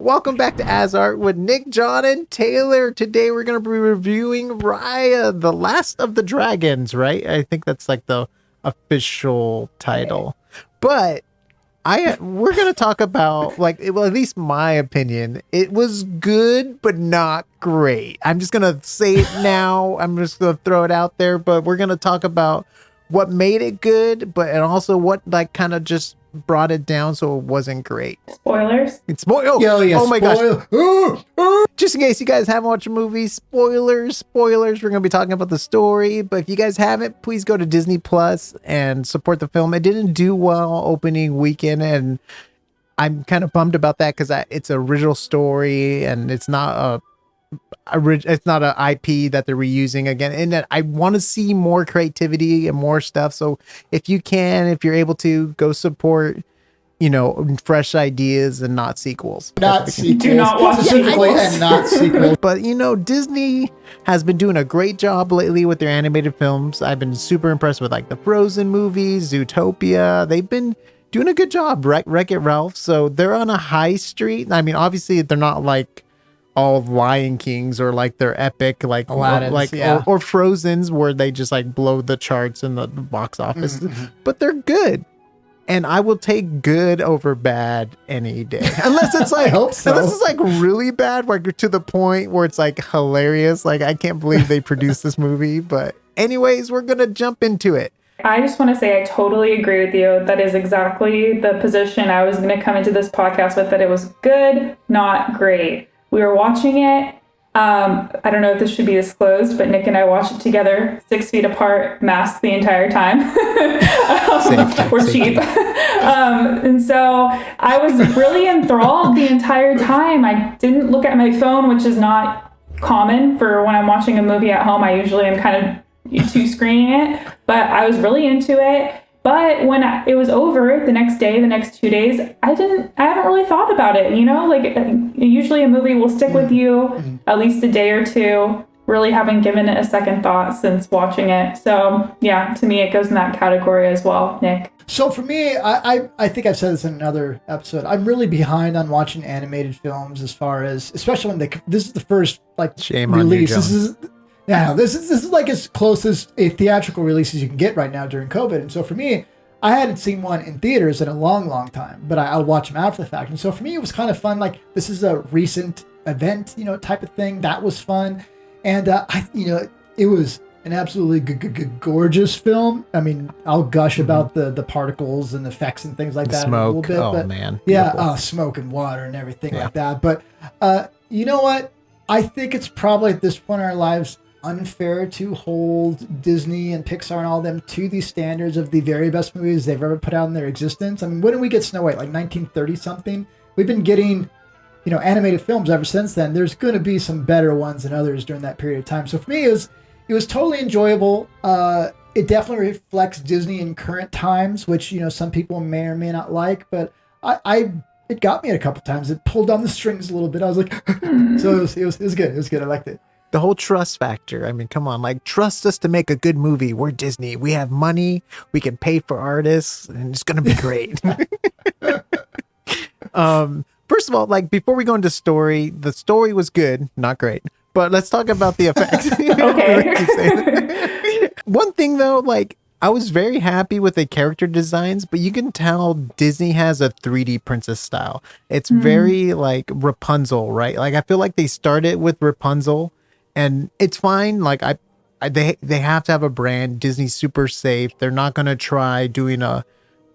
Welcome back to AsArt with Nick, John, and Taylor. Today we're going to be reviewing Raya, the Last of the Dragons, right? I think that's like the official title. But we're going to talk about, like, well, at least my opinion, it was good, but not great. I'm just going to say it now. I'm just going to throw it out there, but we're going to talk about what made it good, but and also what, like, kind of just brought it down so it wasn't great. Spoilers? It's oh my gosh. Just in case you guys haven't watched the movie, spoilers. We're going to be talking about the story, but if you guys haven't, please go to Disney Plus and support the film. It didn't do well opening weekend, and I'm kind of bummed about that because it's an original story and it's not an IP that they're reusing again, and that I want to see more creativity and more stuff. So if you're able to, go support, fresh ideas and not sequels. Not sequels. Do not watch specifically and not sequels. But Disney has been doing a great job lately with their animated films. I've been super impressed with like the Frozen movies, Zootopia. They've been doing a good job. Wreck-It Ralph. So they're on a high street. I mean, obviously they're not like all of Lion Kings or like their epic like Aladdin's, or Frozen's where they just like blow the charts in the box office. But they're good. And I will take good over bad any day. Unless it's like unless it's like really bad, like to the point where it's like hilarious. Like I can't believe they produced this movie. But anyways, we're gonna jump into it. I just want to say I totally agree with you. That is exactly the position I was going to come into this podcast with, that it was good, not great. We were watching it. I don't know if this should be disclosed, but Nick and I watched it together, 6 feet apart, masked the entire time. We're cheap. And so I was really enthralled the entire time. I didn't look at my phone, which is not common for when I'm watching a movie at home. I usually am kind of two screening it, but I was really into it. But when it was over the next day, the next 2 days, I haven't really thought about it, like usually a movie will stick with you at least a day or two, really haven't given it a second thought since watching it. So yeah, to me, it goes in that category as well, Nick. So for me, I think I've said this in another episode. I'm really behind on watching animated films as far as, especially when this is the first like Shame release. On you, John. This is like as close as a theatrical release as you can get right now during COVID. And so for me, I hadn't seen one in theaters in a long time, but I'll watch them after the fact. And so for me, it was kind of fun. Like this is a recent event, type of thing. That was fun. And it was an absolutely gorgeous film. I mean, I'll gush about the particles and effects and things like that smoke. in a little bit. Oh but man. Yeah, smoke and water and everything like that. But you know what? I think it's probably at this point in our lives unfair to hold Disney and Pixar and all them to the standards of the very best movies they've ever put out in their existence. I mean, when did we get Snow White? Like 1930 something? We've been getting, animated films ever since then. There's going to be some better ones than others during that period of time. So for me, it was totally enjoyable. It definitely reflects Disney in current times, which, some people may or may not like, but it got me a couple times. It pulled on the strings a little bit. I was like, so it was good. It was good. I liked it. The whole trust factor. I mean, come on, like trust us to make a good movie. We're Disney. We have money. We can pay for artists, and it's gonna be great. First of all, like before we go into story, the story was good, not great. But let's talk about the effects. Okay. One thing though, like I was very happy with the character designs, but you can tell Disney has a 3D princess style. It's very like Rapunzel, right? Like I feel like they started with Rapunzel. And it's fine. Like they have to have a brand. Disney's super safe. They're not gonna try doing a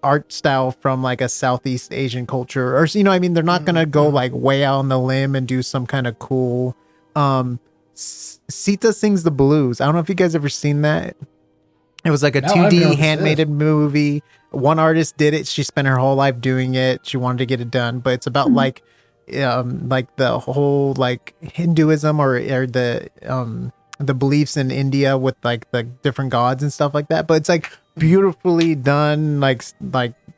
art style from like a Southeast Asian culture, or they're not gonna go like way out on the limb and do some kind of cool. Sita Sings the Blues. I don't know if you guys ever seen that. It was like a 2D handmade movie. One artist did it. She spent her whole life doing it. She wanted to get it done, but it's about like the whole like Hinduism or the beliefs in India with like the different gods and stuff like that. But it's like beautifully done, like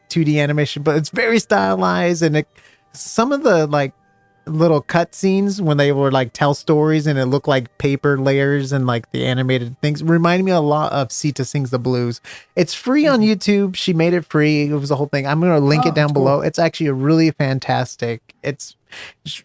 2D animation, but it's very stylized. And some of the like little cut scenes when they were like tell stories and it looked like paper layers and like the animated things reminded me a lot of Sita Sings the Blues. It's free on YouTube. She made it free. It was the whole thing. I'm going to link it down below. It's actually a really fantastic. It's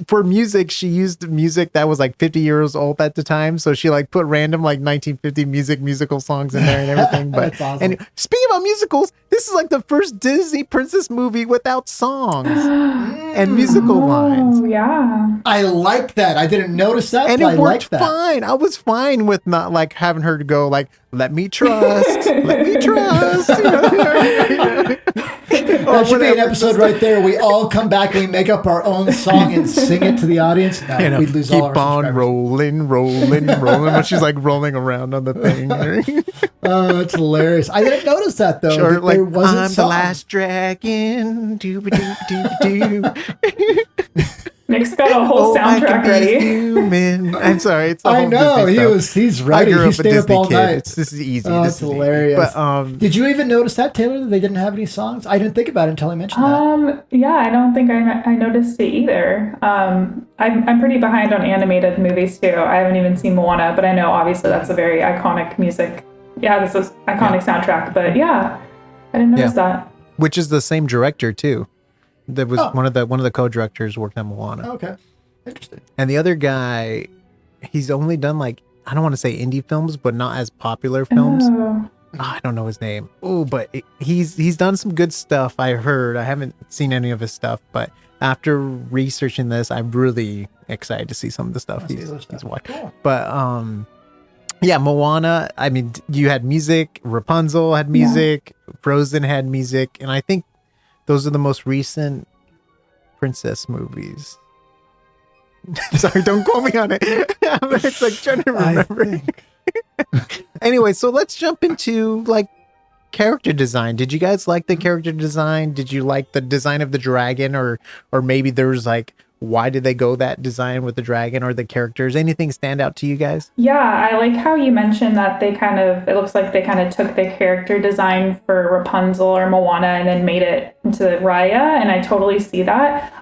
for music, she used music that was like 50 years old at the time. So she like put random like 1950 musical songs in there and everything. But That's awesome. and speaking about musicals, this is like the first Disney princess movie without songs and musical lines. Oh, yeah. I like that. I didn't notice that, And but it I worked like that. fine. I was fine with not like having her to go like, let me trust, let me trust. That should be an episode right there. We all come back and we make up our own song and sing it to the audience. No, we'd lose keep all our on subscribers. rolling. When she's like rolling around on the thing. Oh, it's hilarious. I didn't notice that though. Or that like, there wasn't I'm the songs. last dragon. Doo-ba-doo-doo-doo. Nick's got a whole I can soundtrack be ready. human. I'm sorry. It's the I whole know Disney stuff. he's I ready. grew He up a stayed up Disney all kid. night. This is easy. Oh, This it's is easy. hilarious. But did you even notice that, Taylor, that they didn't have any songs? I didn't think about it until I mentioned that. Yeah, I don't think I noticed it either. I'm pretty behind on animated movies too. I haven't even seen Moana, but I know obviously that's a very iconic music. Yeah, this is iconic soundtrack. But yeah, I didn't notice that. which is the same director too. That was one of the co-directors worked on Moana. Okay, interesting. And the other guy, he's only done like, I don't want to say indie films, but not as popular films. Oh. I don't know his name. Oh, but he's done some good stuff. I heard. I haven't seen any of his stuff, but after researching this, I'm really excited to see some of the stuff he's watched. Cool. But yeah, Moana. I mean, you had music. Rapunzel had music. Frozen had music, and I think those are the most recent princess movies. Sorry, don't quote me on it. It's like trying to remember. Anyway, so let's jump into like character design. Did you guys like the character design? Did you like the design of the dragon, or maybe there's like, why did they go that design with the dragon or the characters? Anything stand out to you guys? Yeah, I like how you mentioned that it looks like they kind of took the character design for Rapunzel or Moana and then made it into Raya, and I totally see that.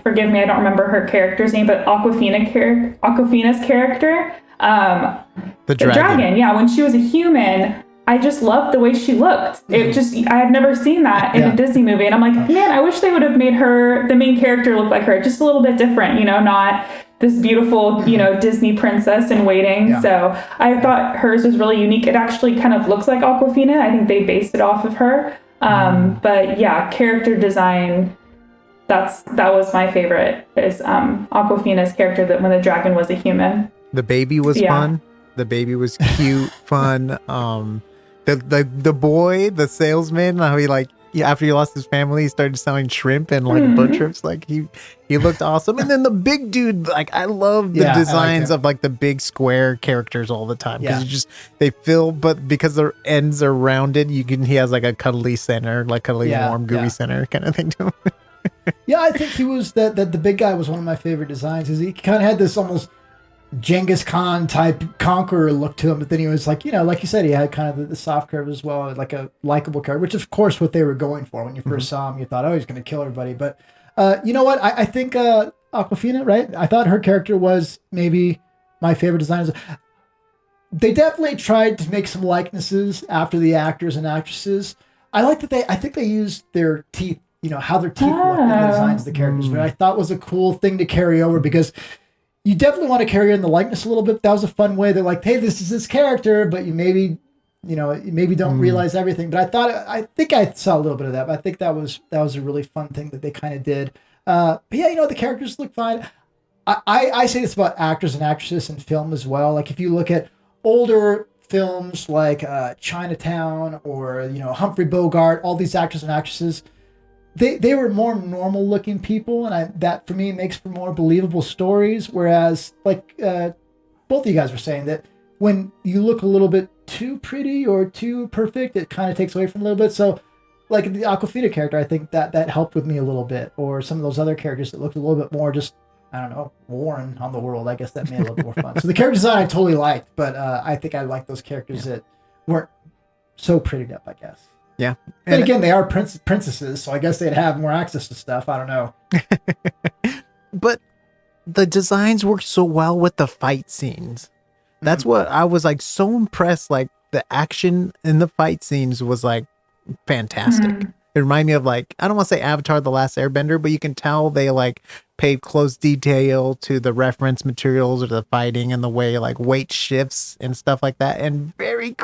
Forgive me, I don't remember her character's name, but Awkwafina's character, the dragon. Yeah, when she was a human, I just loved the way she looked. I had never seen that in a Disney movie. And I'm like, man, I wish they would have made her, the main character, look like her, just a little bit different, not this beautiful, Disney princess in waiting. Yeah. So I thought hers was really unique. It actually kind of looks like Awkwafina. I think they based it off of her. But yeah, character design, that was my favorite, is Awkwafina's character, that when the dragon was a human. The baby was fun. The baby was cute, fun. The boy, the salesman, how he after he lost his family, he started selling shrimp and bird trips. Like he looked awesome. And then the big dude, I love the designs of the big square characters all the time, because they fill, but because their ends are rounded, he has a cuddly center, cuddly warm gooey center kind of thing to him. Yeah, I think he was that the big guy was one of my favorite designs, because he kind of had this almost Genghis Khan type conqueror look to him, but then he was like you said, he had kind of the soft curve as well, like a likable character, which of course what they were going for. When you first saw him, you thought, oh, he's going to kill everybody. But you know what? I think Awkwafina, right? I thought her character was maybe my favorite design. They definitely tried to make some likenesses after the actors and actresses. I like that I think they used their teeth, how their teeth look in the designs of the characters, but I thought was a cool thing to carry over, because you definitely want to carry in the likeness a little bit. That was a fun way. They're like, hey, this is this character, but you maybe don't realize everything. But I think I saw a little bit of that. But I think that was a really fun thing that they kind of did. But yeah, the characters look fine. I say this about actors and actresses in film as well. Like if you look at older films like Chinatown or Humphrey Bogart, all these actors and actresses, They were more normal looking people, and that for me makes for more believable stories. Whereas, both of you guys were saying, that when you look a little bit too pretty or too perfect, it kind of takes away from a little bit. So, like the Awkwafina character, I think that helped with me a little bit. Or some of those other characters that looked a little bit more just, I don't know, worn on the world. I guess that made it a little bit more fun. So the character design I totally liked, but I think I liked those characters that weren't so prettied up, I guess. Yeah. And again, they are princesses, so I guess they'd have more access to stuff. I don't know. But the designs work so well with the fight scenes. That's what I was so impressed. The action in the fight scenes was fantastic. It reminded me of like, I don't want to say Avatar: The Last Airbender, but you can tell they like paid close detail to the reference materials or the fighting and the way like weight shifts and stuff like that, and very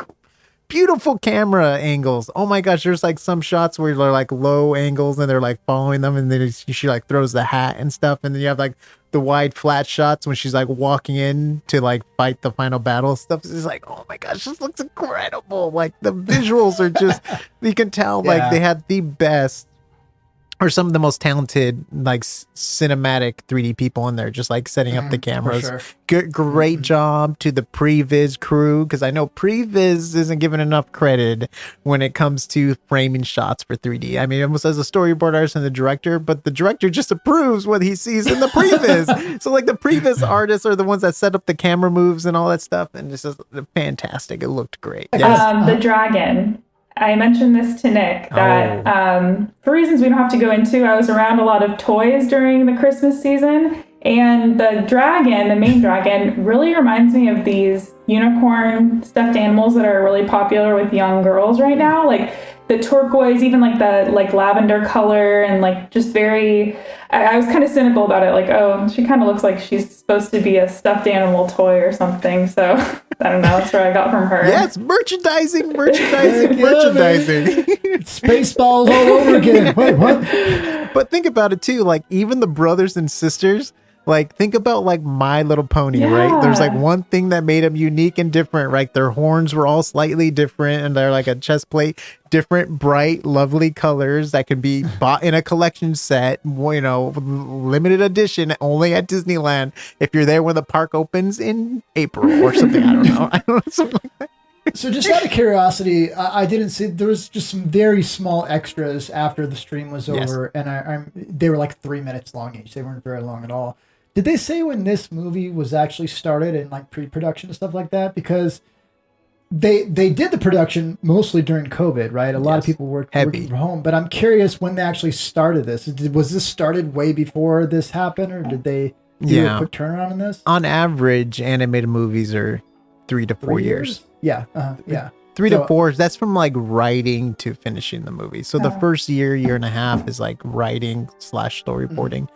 beautiful camera angles. Oh my gosh, there's like some shots where they're like low angles and they're like following them, and then she like throws the hat and stuff, and then you have like the wide flat shots when she's like walking in to like fight the final battle stuff. It's like, oh my gosh, this looks incredible. Like the visuals are just, you can tell like they had the best or some of the most talented like cinematic 3D people in there, just like setting up the cameras. Sure. Great job to the previs crew, because I know previs isn't given enough credit when it comes to framing shots for 3D. I mean, almost as a storyboard artist and the director, but the director just approves what he sees in the previs. So like the previs artists are the ones that set up the camera moves and all that stuff, and it's just fantastic. It looked great. Yes. The dragon. I mentioned this to Nick that for reasons we don't have to go into, I was around a lot of toys during the Christmas season, and the dragon, the main dragon, really reminds me of these unicorn stuffed animals that are really popular with young girls right now. Like the turquoise, even like the like lavender color, and like just very, I was kind of cynical about it. Like, oh, she kind of looks like she's supposed to be a stuffed animal toy or something. So I don't know. That's what I got from her. Yes, merchandising. Spaceballs all over again. Wait, what? But think about it too. Like even the brothers and sisters, like think about like My Little Pony, right? There's like one thing that made them unique and different, right? Their horns were all slightly different, and they're like a chest plate, different, bright, lovely colors that can be bought in a collection set, you know, limited edition only at Disneyland if you're there when the park opens in April or something. I don't know. Something like that. So just out of curiosity, I didn't see, there was just some very small extras after the stream was over, and they were like 3 minutes long each. They weren't very long at all. Did they say when this movie was actually started and like pre-production and stuff like that? Because they did the production mostly during COVID, right? A lot of people working from home, but I'm curious when they actually started this. Was this started way before this happened, or did they do a quick turnaround on this? On average, animated movies are 3 to 4 years. Yeah. 3 to 4. That's from like writing to finishing the movie. So the first year and a half is like writing / storyboarding.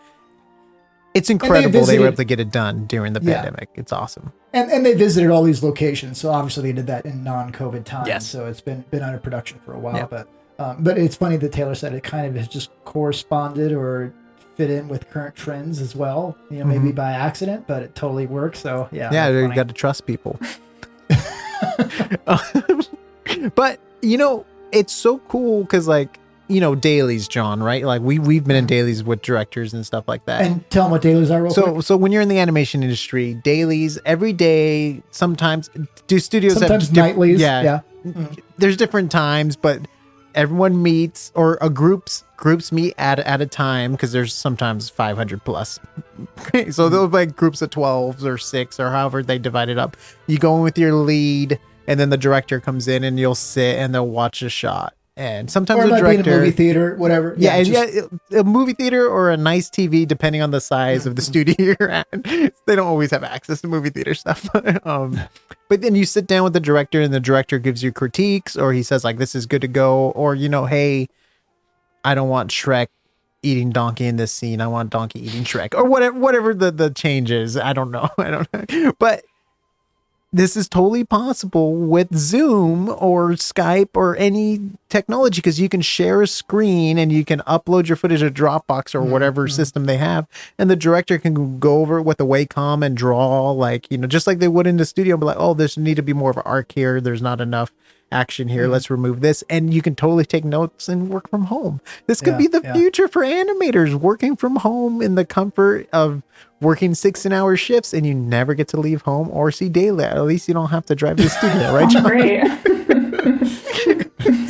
It's incredible they were able to get it done during the pandemic. It's awesome. And they visited all these locations. So obviously they did that in non-COVID times. Yes. So it's been under production for a while. But it's funny that Taylor said it kind of has just corresponded or fit in with current trends as well. You know, maybe by accident, but it totally works. So yeah, you got to trust people. But you know, it's so cool because like, you know, dailies, John, right? Like we've been in dailies with directors and stuff like that. And tell them what dailies are real quick. So when you're in the animation industry, dailies every day, sometimes do studios sometimes have nightlies. There's different times, but everyone meets or groups meet at a time, because there's sometimes 500 plus. So they'll be like groups of 12s or 6 or however they divide it up. You go in with your lead, and then the director comes in and you'll sit and they'll watch a shot. And sometimes the director, be in a movie theater, whatever. A movie theater or a nice TV, depending on the size of the studio you're at. They don't always have access to movie theater stuff. But then you sit down with the director, and the director gives you critiques, or he says like, this is good to go, or you know, hey, I don't want Shrek eating Donkey in this scene. I want Donkey eating Shrek, or whatever the change is. I don't know. But this is totally possible with Zoom or Skype or any technology, because you can share a screen and you can upload your footage to Dropbox or whatever system they have, and the director can go over it with a Wacom and draw, like, you know, just like they would in the studio, but like, oh, there's need to be more of an arc here. There's not enough action here. Let's remove this. And you can totally take notes and work from home. This could be the future for animators, working from home in the comfort of working 16-hour shifts, and you never get to leave home or see daylight. At least you don't have to drive to the studio, right, John? Great.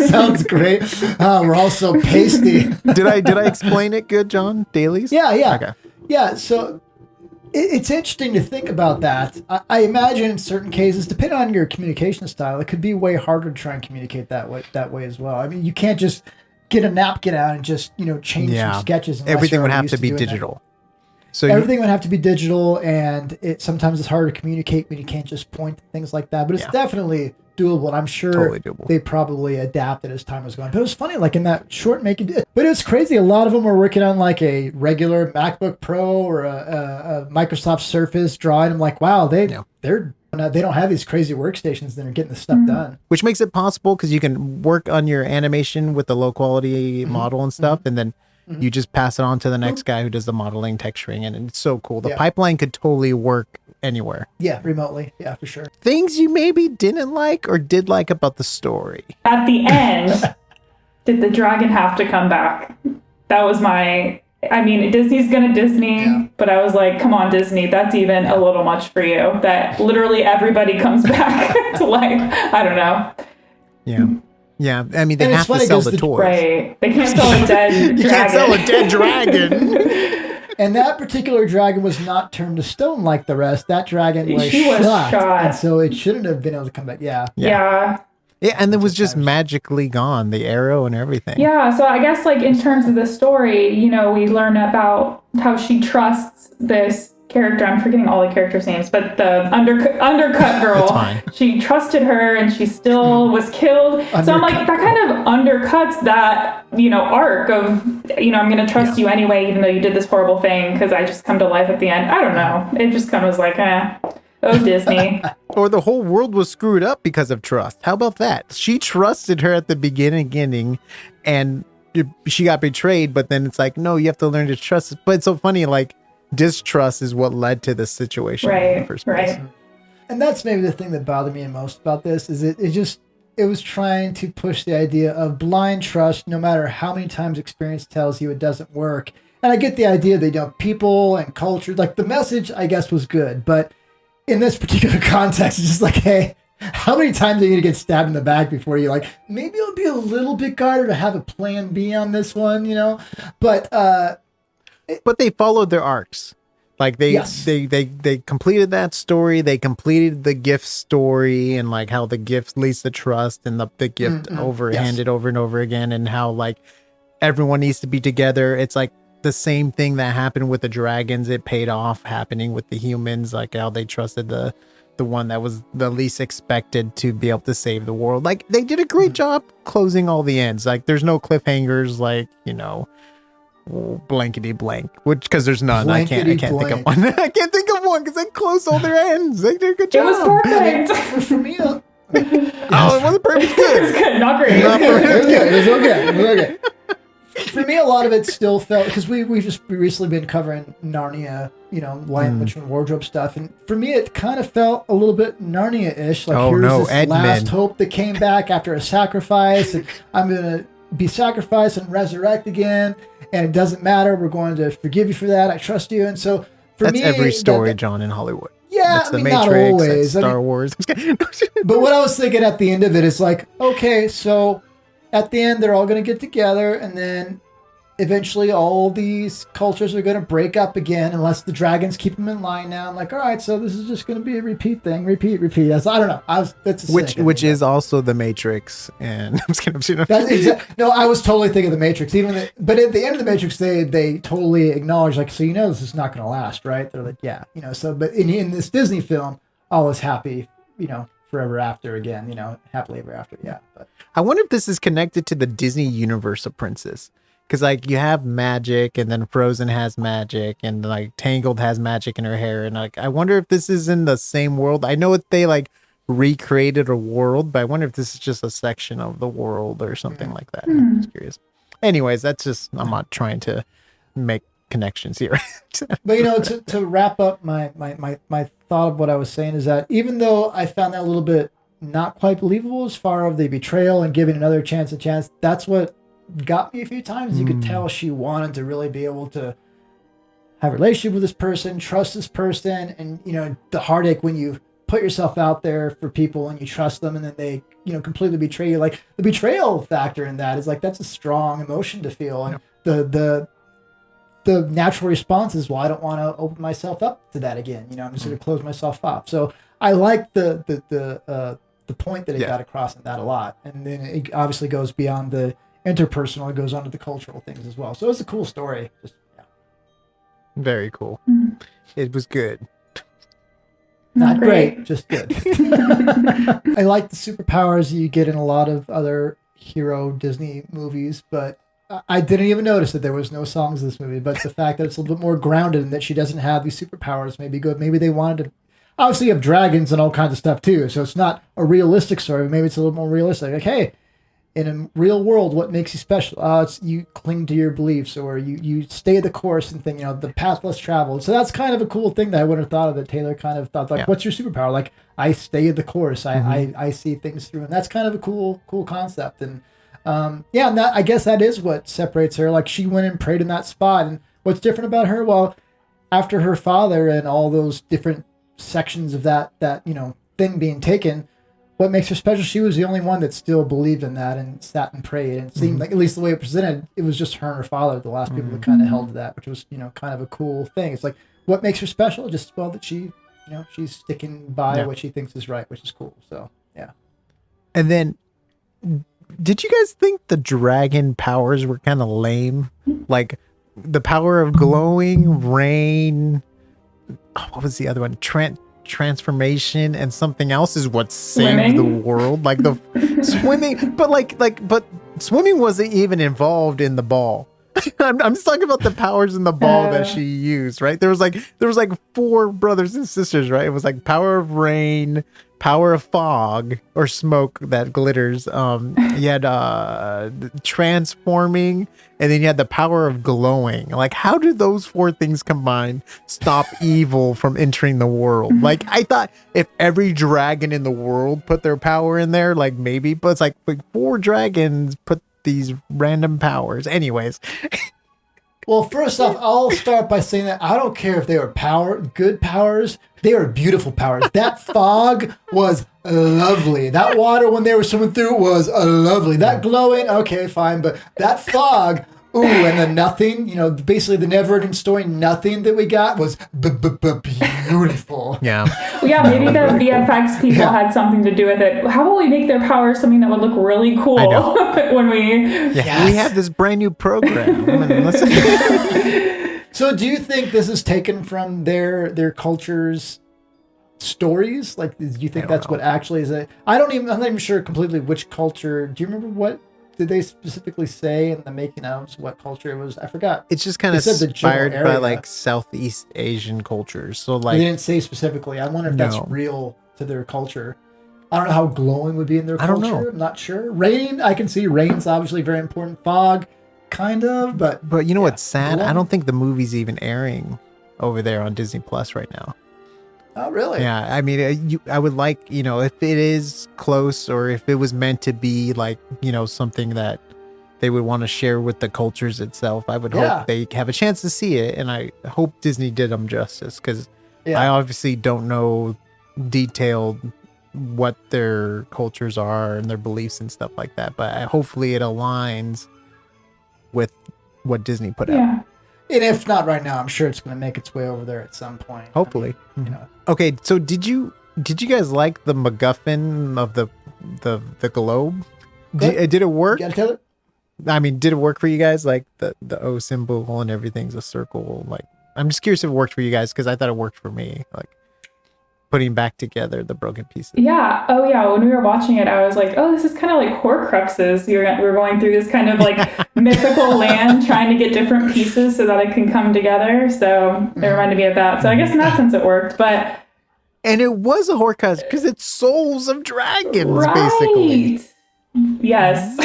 Sounds great. We're all so pasty. Did I explain it good, John? Dailies? Yeah. Okay. Yeah, so it's interesting to think about that. I imagine in certain cases, depending on your communication style, it could be way harder to try and communicate that way as well. I mean, you can't just get a napkin out and just, you know, change some sketches. Everything would have to be digital. So everything would have to be digital, and sometimes it's hard to communicate when you can't just point and things like that. But it's definitely doable, and I'm sure totally doable. They probably adapted as time was going. But it was funny, like in that short making. But it was crazy. A lot of them were working on like a regular MacBook Pro or a Microsoft Surface drawing. I'm like, wow, they don't have these crazy workstations that are getting this stuff done. Which makes it possible because you can work on your animation with the low quality model and stuff, and then you just pass it on to the next guy who does the modeling, texturing, and it's so cool. The pipeline could totally work anywhere. Yeah, remotely. Yeah, for sure. Things you maybe didn't like or did like about the story. At the end, did the dragon have to come back? That was I mean, Disney's gonna Disney, but I was like, come on, Disney, that's even a little much for you. That literally everybody comes back to life. I don't know. Yeah. Yeah, I mean, they have to sell the toys. Right. They can't sell a dead dragon. You can't sell a dead dragon. And that particular dragon was not turned to stone like the rest. That dragon was shot. And so it shouldn't have been able to come back. Yeah. Yeah, and it was just magically gone, the arrow and everything. Yeah, so I guess like in terms of the story, you know, we learn about how she trusts this character. I'm forgetting all the characters' names, but the undercut girl. She trusted her, and she still was killed. So I'm like, that kind of undercuts that, you know, arc of, you know, I'm going to trust you anyway, even though you did this horrible thing because I just come to life at the end. I don't know. It just kind of was like, oh, Disney. Or the whole world was screwed up because of trust. How about that? She trusted her at the beginning, and she got betrayed. But then it's like, no, you have to learn to trust. But it's so funny, like, distrust is what led to this situation in the first place. Right. And that's maybe the thing that bothered me most about this is it was trying to push the idea of blind trust. No matter how many times experience tells you it doesn't work. And I get the idea that, you know, people and culture, like the message, I guess, was good, but in this particular context, it's just like, hey, how many times are you going to get stabbed in the back before you, like, maybe it'll be a little bit harder to have a plan B on this one, you know? But they followed their arcs. Like they completed that story. They completed the gift story, and like how the gift leads to trust, and the gift overhanded over and over again, and how like everyone needs to be together. It's like the same thing that happened with the dragons. It paid off happening with the humans, like how they trusted the one that was the least expected to be able to save the world. Like they did a great job closing all the ends. Like there's no cliffhangers, like, you know, blankety blank, which because there's none. I can't think of one. I can't think of one because they closed all their ends. They did a good job. It was perfect. For me, it wasn't perfect. Good. It was good. Not great. It was okay. For me, a lot of it still felt, because we've just recently been covering Narnia, you know, Lion, Witch, and Wardrobe stuff, and for me, it kind of felt a little bit Narnia-ish. Like here's this last hope that came back after a sacrifice, and I'm gonna be sacrificed and resurrect again, and it doesn't matter. We're going to forgive you for that. I trust you, and so for me, that's every story, John, in Hollywood. Yeah, that's I mean, Matrix, not always. that's Star Wars. But what I was thinking at the end of it is like, okay, so at the end, they're all going to get together, and then eventually all these cultures are going to break up again unless the dragons keep them in line now. I'm like, all right, so this is just going to be a repeat thing. Repeat. I don't know. That's which is also the Matrix. And I'm just kidding. No, I was totally thinking of the Matrix. But at the end of the Matrix, they totally acknowledge, like, so you know this is not going to last, right? They're like, yeah, you know. So, but in this Disney film, all is happy, you know, forever after again, you know, happily ever after. Yeah. But I wonder if this is connected to the Disney universe of Princess. Because, like, you have magic, and then Frozen has magic, and, like, Tangled has magic in her hair. And, like, I wonder if this is in the same world. I know they, like, recreated a world, but I wonder if this is just a section of the world or something like that. I'm just curious. Anyways, that's just, I'm not trying to make connections here. But, you know, to wrap up my thought of what I was saying is that even though I found that a little bit not quite believable as far as the betrayal and giving another chance, that's what got me a few times. You could tell she wanted to really be able to have a relationship with this person, trust this person, and, you know, the heartache when you put yourself out there for people and you trust them and then they, you know, completely betray you. Like the betrayal factor in that is like, that's a strong emotion to feel. And the natural response is, well, I don't want to open myself up to that again. You know, I'm just going to close myself off. So I like the point that it got across in that a lot. And then it obviously goes beyond the interpersonal, it goes on to the cultural things as well. So it's a cool story. Very cool. It was good. Not great, just good. I like the superpowers you get in a lot of other hero Disney movies, but I didn't even notice that there was no songs in this movie. But the fact that it's a little bit more grounded and that she doesn't have these superpowers may be good. Maybe they wanted to. Obviously, you have dragons and all kinds of stuff too, so it's not a realistic story. But maybe it's a little more realistic. Like, hey, in a real world, what makes you special? It's you cling to your beliefs, or you stay the course and think, the path less traveled. So that's kind of a cool thing that I wouldn't have thought of, that Taylor kind of thought, like, what's your superpower? Like, I stay the course. I see things through. And that's kind of a cool concept. And and that, I guess that is what separates her. Like, she went and prayed in that spot. And what's different about her? Well, after her father and all those different sections of that thing being taken, what makes her special, she was the only one that still believed in that and sat and prayed. And it seemed like, at least the way it presented, it was just her and her father, the last people that kind of held to that, which was, kind of a cool thing. It's like, what makes her special? Just, well, that she, she's sticking by what she thinks is right, which is cool. So, yeah. And then, did you guys think the dragon powers were kind of lame? Like, the power of glowing, rain, what was the other one? Transformation and something else is what saved the world. Like the swimming, but swimming wasn't even involved in the ball. I'm just talking about the powers in the ball that she used, right? There was like 4 brothers and sisters, right? It was like power of rain, power of fog or smoke that glitters. You had transforming, and then you had the power of glowing. Like, how did those 4 things combined stop evil from entering the world? Like, I thought if every dragon in the world put their power in there, like maybe, but it's like 4 dragons put these random powers. Anyways. Well, first off, I'll start by saying that I don't care if they were good powers. They were beautiful powers. That fog was lovely. That water when they were swimming through was lovely. That glowing, okay, fine. But that fog, ooh, and the nothing, basically the never-ending story, nothing that we got was beautiful. Yeah. Yeah, maybe the VFX people had something to do with it. How about we make their powers something that would look really cool when we... We have this brand new program. So do you think this is taken from their culture's stories? Like, do you think that's what actually is it? I'm not even sure completely which culture. Do you remember what did they specifically say in the making of what culture it was? I forgot. It's just kind of inspired by like Southeast Asian cultures. So like, they didn't say specifically. I wonder if that's real to their culture. I don't know how glowing would be in their culture. I don't know. I'm not sure. Rain, I can see rain's obviously very important. Fog, kind of, but you know what's sad? I don't think the movie's even airing over there on Disney Plus right now. Oh, really? Yeah, I mean, I would like, if it is close or if it was meant to be like, something that they would want to share with the cultures itself, I would hope they have a chance to see it. And I hope Disney did them justice, because I obviously don't know detailed what their cultures are and their beliefs and stuff like that. But hopefully it aligns with what Disney put out. And if not right now, I'm sure it's going to make its way over there at some point. Hopefully. Okay, so did you guys like the MacGuffin of the globe? Did it work? You gotta tell it. I mean, did it work for you guys? Like the O symbol and everything's a circle. Like, I'm just curious if it worked for you guys, because I thought it worked for me. Like putting back together the broken pieces. Yeah. Oh, yeah. When we were watching it, I was like, oh, this is kind of like Horcruxes. We're going through this kind of like mythical land, trying to get different pieces so that it can come together. So it reminded me of that. So I guess in that sense it worked. But and it was a Horcrux because it's souls of dragons, basically. Yes.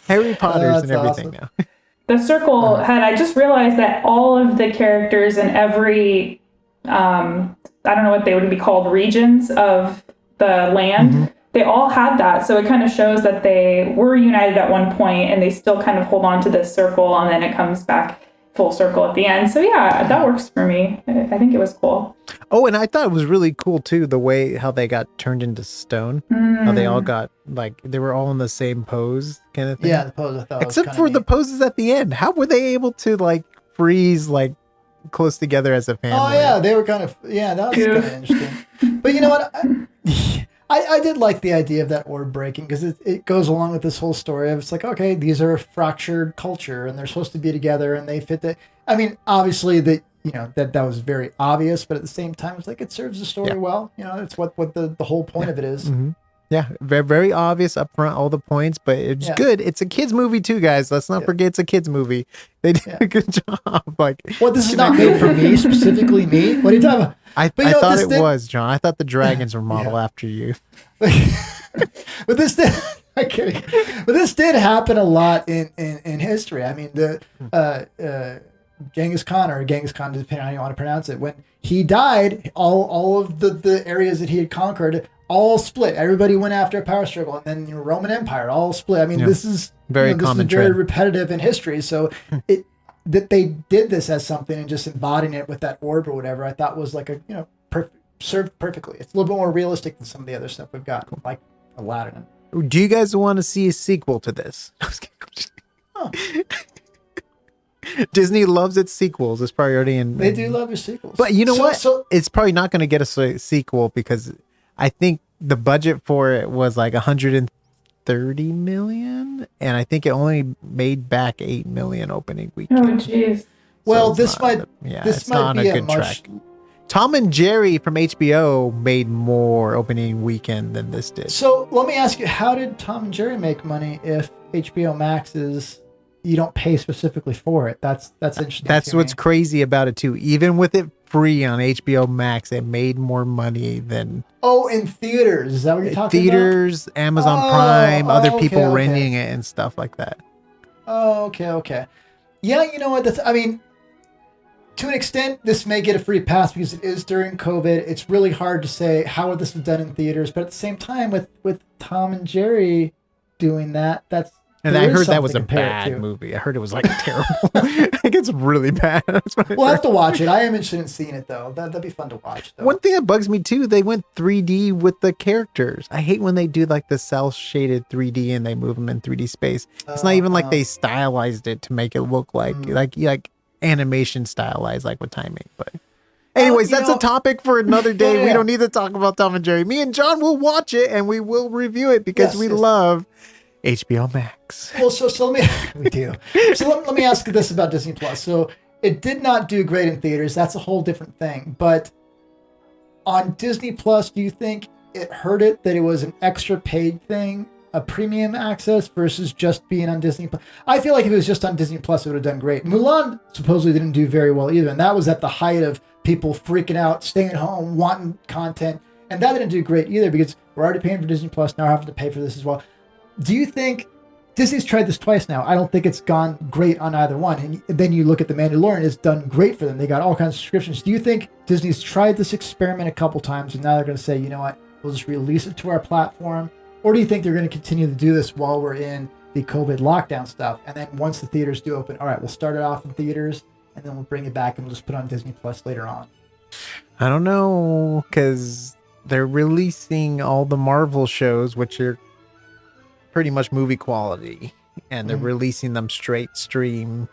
Harry Potter's and everything awesome. now. The circle I just realized that all of the characters in every I don't know what they would be called, regions of the land, they all had that. So it kind of shows that they were united at one point and they still kind of hold on to this circle, and then it comes back full circle at the end. So yeah, that works for me. I think it was cool. Oh, and I thought it was really cool too, the way how they got turned into stone. How they all got, like, they were all in the same pose kind of thing. Yeah, the pose I thought except was for neat. the poses at the end. How were they able to like freeze like close together as a family? Oh yeah, they were kind of that was kind of interesting. But you know what? I did like the idea of that orb breaking because it goes along with this whole story of it's like, okay, these are a fractured culture and they're supposed to be together and they fit the. I mean, obviously that that was very obvious, but at the same time, it's like it serves the story well. It's what the whole point of it is. Mm-hmm. Yeah, very, very obvious up front, all the points, but it's good. It's a kids movie too, guys. Let's not forget it's a kids movie. They did a good job. Like, well, this is not made for me, specifically me. What are you talking about? I thought it was, John. I thought the dragons were modeled after you. But this did. I'm kidding. But this did happen a lot in history. I mean, Genghis Khan, depending on how you want to pronounce it, when he died, all of the areas that he had conquered all split. Everybody went after a power struggle, and then Roman Empire all split. I mean, this is very common, very repetitive in history. So that they did this as something and just embodying it with that orb or whatever, I thought was like served perfectly. It's a little bit more realistic than some of the other stuff we've got, like Aladdin. Do you guys want to see a sequel to this? Oh. Disney loves its sequels. It's probably already in. They do love their sequels. But you know what? So, it's probably not going to get us a sequel because I think the budget for it was like 130 million, and I think it only made back 8 million opening weekend. Oh, jeez. Well, this might be a much. Track. Tom and Jerry from HBO made more opening weekend than this did. So let me ask you, how did Tom and Jerry make money if HBO Max is you don't pay specifically for it? That's interesting. That's what's crazy about it too. Even with it free on HBO Max, it made more money than in theaters. Is that what you're talking about? Theaters, Amazon Prime, other people renting it and stuff like that. Oh, okay. Yeah, you know what? To an extent, this may get a free pass because it is during COVID. It's really hard to say how would this have done in theaters, but at the same time, with Tom and Jerry doing that, and I heard that was a bad movie. I heard it was like terrible. I think it's really bad. We'll have to watch it. I am interested in seeing it though. That'd be fun to watch. Though. One thing that bugs me too, they went 3D with the characters. I hate when they do like the cell shaded 3D and they move them in 3D space. It's not even like they stylized it to make it look like animation stylized like with timing. But anyways, that's a topic for another day. We don't need to talk about Tom and Jerry. Me and John will watch it and we will review it because we love HBO Max. Well, so let me we do. So let me ask you this about Disney Plus. So it did not do great in theaters. That's a whole different thing. But on Disney Plus, do you think it hurt it that it was an extra paid thing, a premium access versus just being on Disney Plus? I feel like if it was just on Disney Plus, it would have done great. Mulan supposedly didn't do very well either. And that was at the height of people freaking out, staying at home, wanting content. And that didn't do great either because we're already paying for Disney Plus. Now we're having to pay for this as well. Do you think Disney's tried this twice now? I don't think it's gone great on either one. And then you look at The Mandalorian, it's done great for them. They got all kinds of subscriptions. Do you think Disney's tried this experiment a couple times and now they're going to say, you know what, we'll just release it to our platform? Or do you think they're going to continue to do this while we're in the COVID lockdown stuff? And then once the theaters do open, all right, we'll start it off in theaters and then we'll bring it back and we'll just put it on Disney Plus later on. I don't know, because they're releasing all the Marvel shows, which are pretty much movie quality, and they're releasing them straight streaming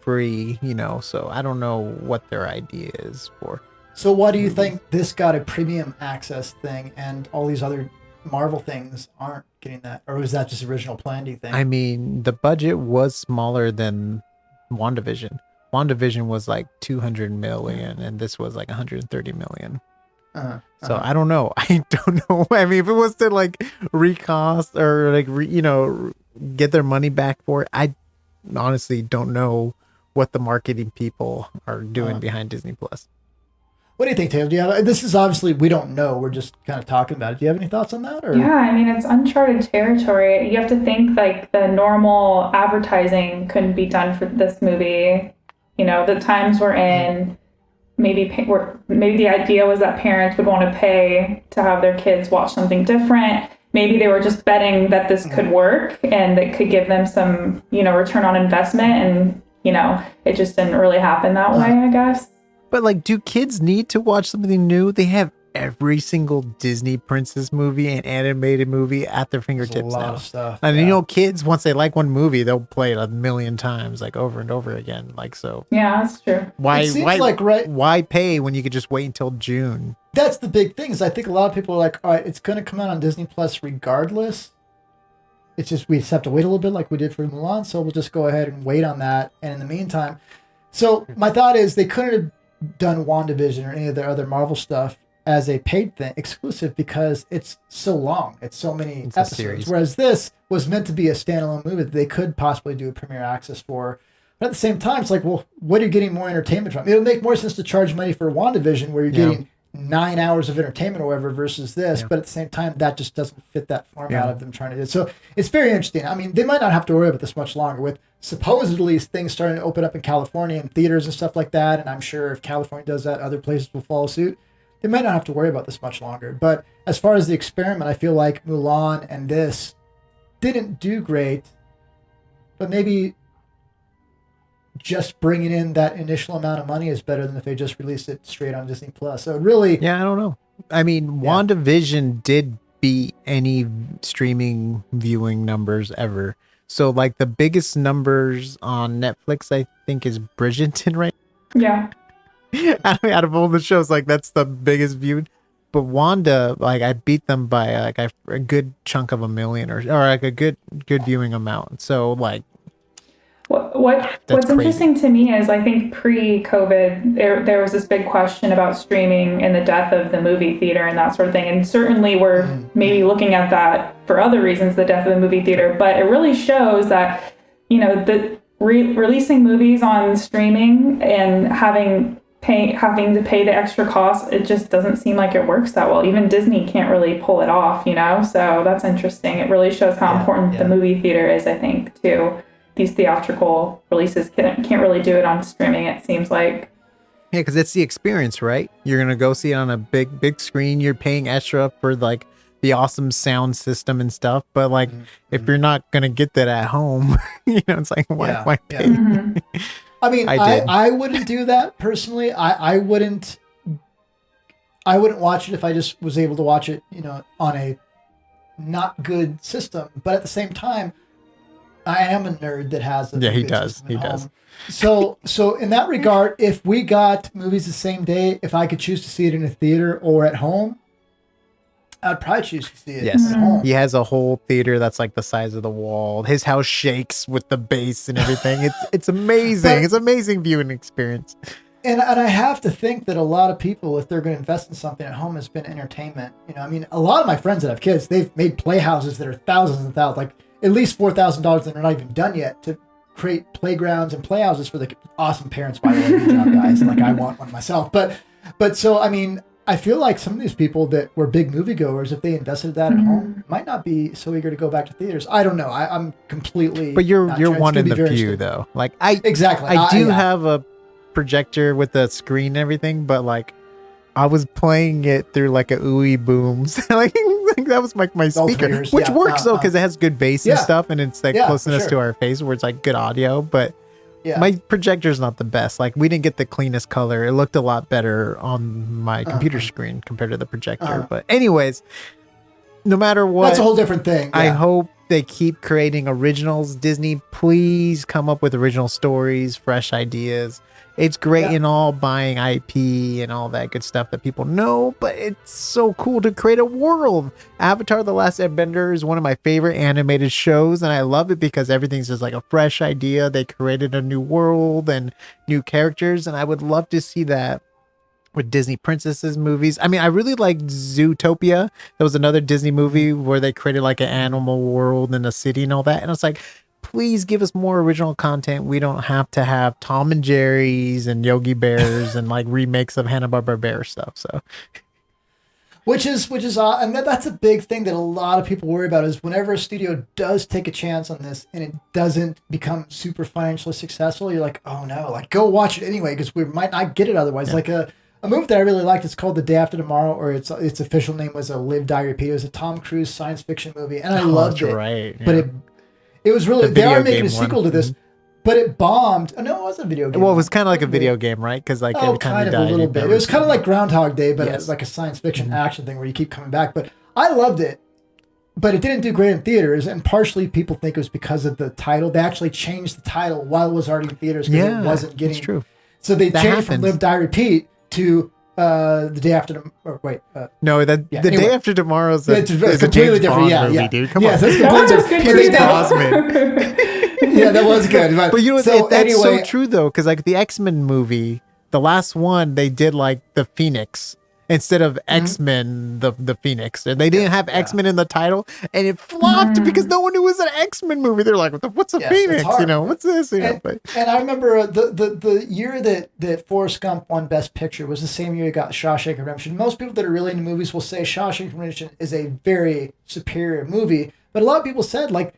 free, so I don't know what their idea is for. So why do you think this got a premium access thing and all these other Marvel things aren't getting that? Or was that just original plan, do you think? I mean, the budget was smaller than WandaVision. WandaVision was like 200 million and this was like 130 million. So I don't know. I don't know. I mean, if it was to like recost or like, get their money back for it, I honestly don't know what the marketing people are doing behind Disney Plus. What do you think, Taylor? This is obviously, we don't know. We're just kind of talking about it. Do you have any thoughts on that? Or? Yeah, I mean, it's uncharted territory. You have to think like the normal advertising couldn't be done for this movie. The times we're in. Maybe the idea was that parents would want to pay to have their kids watch something different. Maybe they were just betting that this could work and that could give them some, return on investment. And, it just didn't really happen that way, I guess. But do kids need to watch something new? They have every single Disney princess movie and animated movie at their fingertips a lot now. of stuff. And you know, kids, once they like one movie, they'll play it a million times, like over and over again. Like, so Yeah, that's true. why pay when you could just wait until June? That's the big thing, is I think a lot of people are like, all right, it's going to come out on Disney Plus regardless. It's just, we just have to wait a little bit like we did for Mulan, so we'll just go ahead and wait on that. And in the meantime, so my thought is they couldn't have done WandaVision or any of their other Marvel stuff as a paid thing, exclusive, because it's so long. It's so many episodes. Whereas this was meant to be a standalone movie that they could possibly do a premiere access for. But at the same time, it's like, well, what are you getting more entertainment from? It'll make more sense to charge money for WandaVision, where you're getting 9 hours of entertainment or whatever, versus this. But at the same time, that just doesn't fit that format of them trying to do it. So it's very interesting. I mean, they might not have to worry about this much longer, with supposedly things starting to open up in California and theaters and stuff like that. And I'm sure if California does that, other places will follow suit. They might not have to worry about this much longer. But as far as the experiment, I feel like Mulan and this didn't do great, but maybe just bringing in that initial amount of money is better than if they just released it straight on Disney Plus. So really, I don't know. I mean, WandaVision did beat any streaming viewing numbers ever. So like the biggest numbers on Netflix, I think, is Bridgerton, right? Yeah. Out of all the shows, like that's the biggest viewed. But Wanda, like I beat them by like a good chunk of 1 million or like a good viewing amount. So like, what's interesting to me is I think pre-COVID there was this big question about streaming and the death of the movie theater and that sort of thing. And certainly we're maybe looking at that for other reasons, the death of the movie theater. But it really shows that, you know, the releasing movies on streaming and having to pay the extra cost, it just doesn't seem like it works that well. Even Disney can't really pull it off, you know? So that's interesting. It really shows how important the movie theater is, I think, too. These theatrical releases can't really do it on streaming, it seems like. Yeah, because it's the experience, right? You're going to go see it on a big screen. You're paying extra for like the awesome sound system and stuff. But like, if you're not going to get that at home, you know, it's like, why pay? I mean, I wouldn't do that personally. I wouldn't watch it if I just was able to watch it, you know, on a not good system. But at the same time, I am a nerd that has a he does. So in that regard, if we got movies the same day, if I could choose to see it in a theater or at home, I'd probably choose to see it at home. He has a whole theater that's like the size of the wall. His house shakes with the bass and everything. It's amazing. It's amazing viewing experience. And I have to think that a lot of people, if they're going to invest in something at home, has been entertainment. You know, I mean, a lot of my friends that have kids, they've made playhouses that are thousands and thousands, like at least $4,000 that are not even done yet, to create playgrounds and playhouses for the awesome parents, by the way. Good job, guys. Like, I want one myself. But so, I mean, I feel like some of these people that were big moviegoers, if they invested that at home, might not be so eager to go back to theaters. I don't know. I'm completely. But you're one in the few, though. Like I do have a projector with a screen and everything, but like I was playing it through like a ooey booms. like that was like my speaker, which works though because it has good bass and stuff, and it's like closeness to our face where it's like good audio, but. Yeah. My projector's not the best. Like we didn't get the cleanest color. It looked a lot better on my computer screen compared to the projector. But anyways, no matter what, that's a whole different thing. Yeah. I hope they keep creating originals. Disney, please come up with original stories, fresh ideas. It's great in all buying IP and all that good stuff that people know, but it's so cool to create a world. Avatar: The Last Airbender is one of my favorite animated shows, and I love it because everything's just like a fresh idea. They created a new world and new characters, and I would love to see that with Disney princesses movies. I mean, I really like Zootopia. That was another Disney movie where they created like an animal world and a city and all that, and it's like, please give us more original content. We don't have to have Tom and Jerry's and Yogi Bears and like remakes of Hanna-Barbera stuff. So, which is, and that's a big thing that a lot of people worry about is whenever a studio does take a chance on this and it doesn't become super financially successful, you're like, oh no, like go watch it anyway because we might not get it otherwise. Yeah. Like a movie that I really liked, it's called The Day After Tomorrow, or its official name was a Live, Die, Repeat. It was a Tom Cruise science fiction movie, and I loved it. Right, yeah. But it was really, they are making a sequel to this, but it bombed. Oh, no, it wasn't a video game. Well, it was kind of like a video game, right? Because like every time kind you of died, a little bit. It was kind of like Groundhog Day, but it was like a science fiction action thing where you keep coming back. But I loved it, but it didn't do great in theaters, and partially people think it was because of the title. They actually changed the title while it was already in theaters because it wasn't getting. That's true. So they changed from Live, Die, Repeat to the day after. Or wait, no, the day after tomorrow's it's a completely different movie, dude. Come on, that's completely different. Yeah, that was good. But you know, that's so true though, because like the X-Men movie, the last one, they did like the Phoenix instead of X-Men, the Phoenix. And they didn't have X-Men in the title, and it flopped because no one knew it was an X-Men movie. They're like, what's a Phoenix? You know, what's this? And I remember the year that Forrest Gump won Best Picture was the same year he got Shawshank Redemption. Most people that are really into movies will say Shawshank Redemption is a very superior movie, but a lot of people said, like,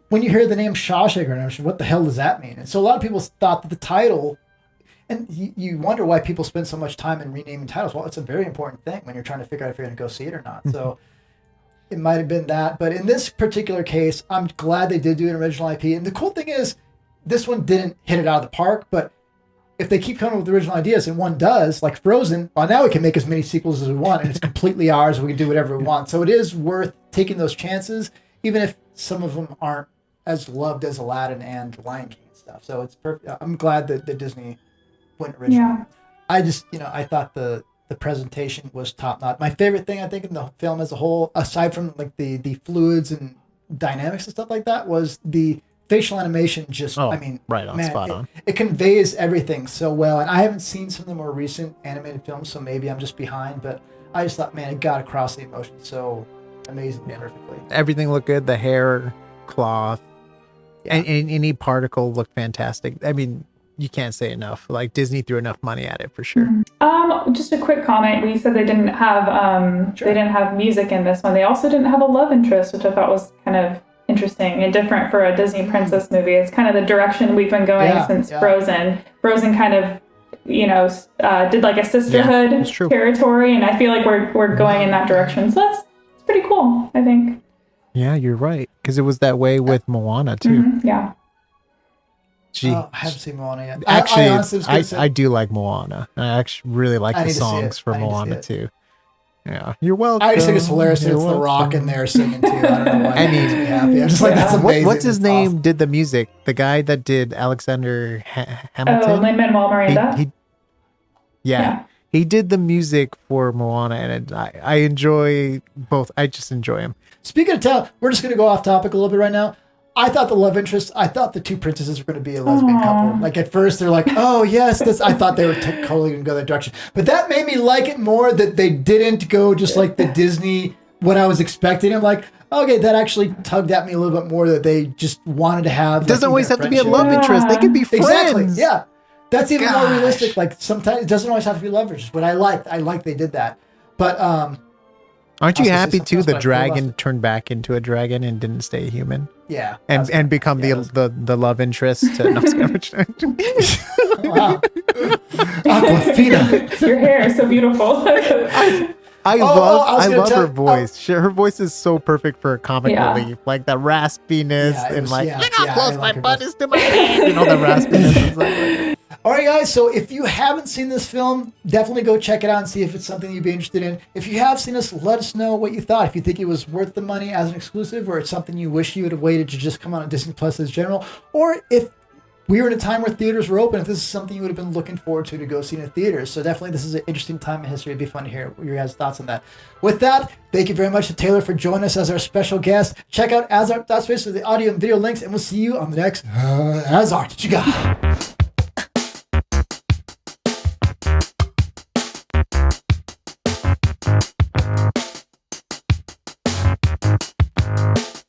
when you hear the name Shawshank Redemption, what the hell does that mean? And so a lot of people thought that the title, and you wonder why people spend so much time in renaming titles. Well, it's a very important thing when you're trying to figure out if you're going to go see it or not. So it might have been that. But in this particular case, I'm glad they did do an original IP. And the cool thing is, this one didn't hit it out of the park. But if they keep coming up with original ideas, and one does, like Frozen, well, now we can make as many sequels as we want, and it's completely ours. We can do whatever we want. So it is worth taking those chances, even if some of them aren't as loved as Aladdin and Lion King and stuff. So it's perfect. I'm glad that Disney went original. Yeah. I just, I thought the presentation was top notch. My favorite thing, I think, in the film as a whole, aside from like the fluids and dynamics and stuff like that, was the facial animation. Just, right on, spot on. It conveys everything so well. And I haven't seen some of the more recent animated films, so maybe I'm just behind, but I just thought, man, it got across the emotion so amazingly perfectly. Everything looked good. The hair, cloth, and any particle looked fantastic. I mean, you can't say enough. Like, Disney threw enough money at it for sure. Just a quick comment. We said they didn't have music in this one. They also didn't have a love interest, which I thought was kind of interesting and different for a Disney princess movie. It's kind of the direction we've been going since Frozen. Frozen kind of, did like a sisterhood territory, and I feel like we're going in that direction. So that's pretty cool, I think. Yeah, you're right. Because it was that way with Moana too. Yeah. I haven't seen Moana yet. Actually, I do like Moana. I actually really like the songs for Moana too. Yeah, you're welcome. I just think it's hilarious. It's The Rock in there singing too. I don't know why. It makes me happy. I'm just like, that's amazing. What's his name? Awesome. Did the music? The guy that did Alexander Hamilton. Oh, Lin-Manuel Miranda. He did the music for Moana, and I enjoy both. I just enjoy him. Speaking of talent, we're just going to go off topic a little bit right now. I thought the love interest, I thought the two princesses were going to be a lesbian couple. Like, at first, they're like, oh, yes, I thought they were totally going to go that direction. But that made me like it more that they didn't go just like the Disney, what I was expecting. I'm like, okay, that actually tugged at me a little bit more, that they just wanted to have. It doesn't always have to be a love interest. They could be friends. Exactly, yeah. That's even more realistic. Like, sometimes it doesn't always have to be love interest, but I like they did that. But, aren't you happy too? The dragon turned back into a dragon and didn't stay human. Yeah, and become the love interest. Wow, Aquafina. Your hair is so beautiful. I love her voice. Her voice is so perfect for a comic relief, like the raspiness and look how close my butt is to my head. The raspiness. All right, guys. So if you haven't seen this film, definitely go check it out and see if it's something you'd be interested in. If you have seen this, let us know what you thought. If you think it was worth the money as an exclusive, or it's something you wish you would have waited to just come on Disney Plus as general, or if we were in a time where theaters were open, if this is something you would have been looking forward to go see in a theater. So definitely this is an interesting time in history. It'd be fun to hear your guys' thoughts on that. With that, thank you very much to Taylor for joining us as our special guest. Check out AsArt.space for the audio and video links, and we'll see you on the next AsArt. What you got?